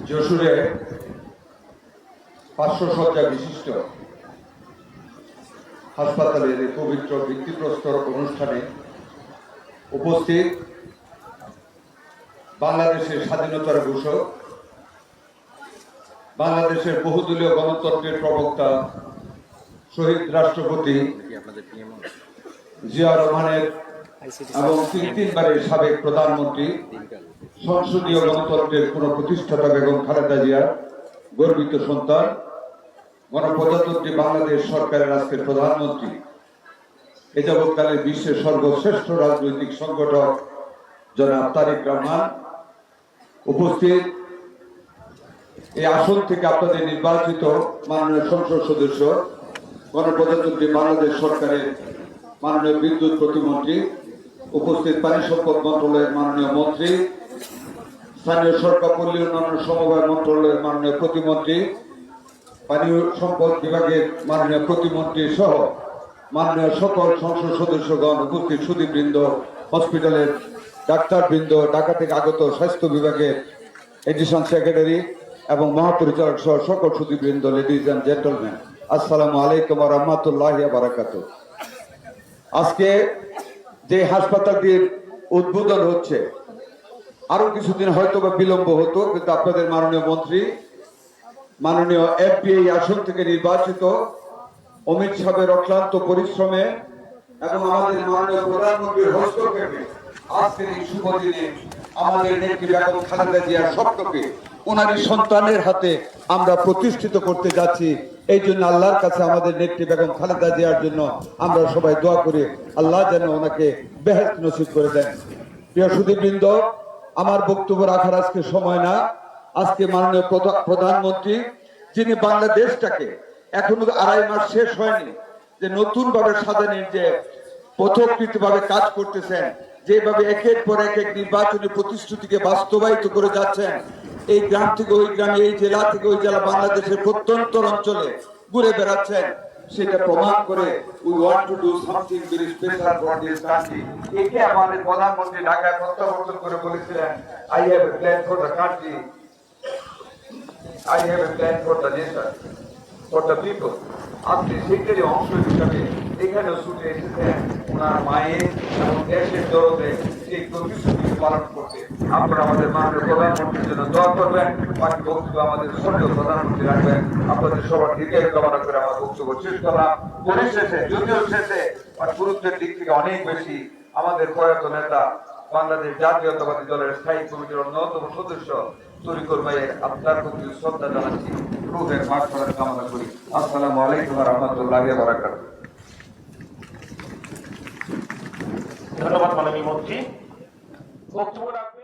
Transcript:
যশোরে 500 শয্যা বিশিষ্ট হাসপাতালের এই পবিত্র ভিত্তিপ্রস্তর অনুষ্ঠানে উপস্থিত বাংলাদেশের স্বাধীনতার ঘোষক, বাংলাদেশের বহুদলীয় গণতন্ত্রের প্রবক্তা শহীদ রাষ্ট্রপতি জিয়া রহমানের এবং তিনবারের সাবেক প্রধানমন্ত্রী, সংসদীয় গণতন্ত্রের পুনঃপ্রতিষ্ঠাতা বেগম খালেদা জিয়ার গর্বিত সন্তান, গণপ্রজাতন্ত্রী বাংলাদেশ সরকারের আজকের প্রধানমন্ত্রী, এ যাবৎকালের বিশ্বের সর্বশ্রেষ্ঠ রাজনৈতিক সংগঠক জনাব তারেক রহমান, উপস্থিত এই আসন থেকে আপনাদের নির্বাচিত মাননীয় সংসদ সদস্য, গণপ্রজাতন্ত্রী বাংলাদেশ সরকারের মাননীয় বিদ্যুৎ প্রতিমন্ত্রী, উপস্থিত পানি সম্পদ মন্ত্রণালয়ের মাননীয় মন্ত্রী, স্থানীয় সরকার পল্লী উন্নয়ন সমবায় মন্ত্রণালয়ের মাননীয় প্রতিমন্ত্রী, পানি সম্পদ বিভাগের মাননীয় প্রতিমন্ত্রী সহ মাননীয় সকল সংসদ সদস্যগণ, উপস্থিত সুধীবৃন্দ, হসপিটালের ডাক্তারবৃন্দ, ঢাকা থেকে আগত স্বাস্থ্য বিভাগের এডিশন সেক্রেটারি এবং মহাপরিচালক সহ সকল সুধীবৃন্দ, লেডিজ অ্যান্ড জেন্টলম্যান, আসসালামু আলাইকুম ওয়া রাহমাতুল্লাহি ওয়া বারাকাতুহু। আজকে যে হাসপাতালটির উদ্বোধন হচ্ছে, আরো কিছুদিন হয়তো বা বিলম্ব হতো, কিন্তু আপনাদের মাননীয় মন্ত্রী, মাননীয় এমপি এই আসন থেকে নির্বাচিত অমিত সাহেবের অক্লান্ত পরিশ্রমে এবং আমাদের মাননীয় প্রধানমন্ত্রীর হস্তক্ষেপে আজকের এই শুভ দিনে আমাদের নেত্রী বেগম খালেদা জিয়ার স্বপ্নকে ওনারই সন্তানের হাতে আমরা প্রতিষ্ঠিত করতে যাচ্ছি। এই জন্য আল্লাহর কাছে আমাদের নেত্রী বেগম খালেদা জিয়ার জন্য আমরা সবাই দোয়া করি, আল্লাহ যেন ওনাকে বেহেশত নসিব করে দেন। প্রিয় সুধীবৃন্দ, আমার বক্তব্য রাখার আজকে সময় না। আজকে মাননীয় প্রধানমন্ত্রী, যিনি বাংলাদেশটাকে এখনো 2.5 মাস শেষ হয়নি, যে নতুন ভাবে সাজানোর যে পথকৃত ভাবে কাজ করতেছেন, যেভাবে একের পর এক নির্বাচনী প্রতিশ্রুতিকে বাস্তবায়িত করে যাচ্ছেন, এই গ্রাম থেকে ওই গ্রামে, এই জেলা থেকে ওই জেলা, বাংলাদেশের প্রত্যন্ত অঞ্চলে ঘুরে বেড়াচ্ছেন, সেটা প্রমাণ করে we want to do something very special for this country. একে আমাদের প্রধানমন্ত্রী ঢাকায় প্রত্যাবর্তন করে বলেছিলেন, I have a plan for the country, I have a plan for the nation, for the people. আপনি সেটারই অংশ হিসাবে এখানে ছুটে এসেছেন ওনার মায়ের এবং দেশের দরদে সেই প্রতিশ্রুতি পালন করতে। আপনারা আমাদের মাননীয় প্রধানমন্ত্রীর জন্য দোয়া করবেন, বাকি বক্তব্য আমাদের সরকার প্রধানমন্ত্রী রাখবেন। আপনাদের সবার হৃদয় কামনা করে আমার বক্তব্য শেষ করলাম। পরিশেষে, যদিও শেষে আর গুরুত্বের দিক থেকে অনেক বেশি, আমাদের প্রয়াত নেতা, বাংলাদেশ জাতীয়তাবাদী দলের স্থায়ী কমিটির অন্যতম সদস্য তরিকুল ভাইয়ের আপনার প্রতি শ্রদ্ধা জানাচ্ছি, রূহের মাগফিরাত কামনা করি। আসসালামু আলাইকুম ওয়া রাহমাতুল্লাহি ওয়া বারাকাতুহু। ধন্যবাদ মাননীয় মন্ত্রী। বক্তব্য রাখবেন।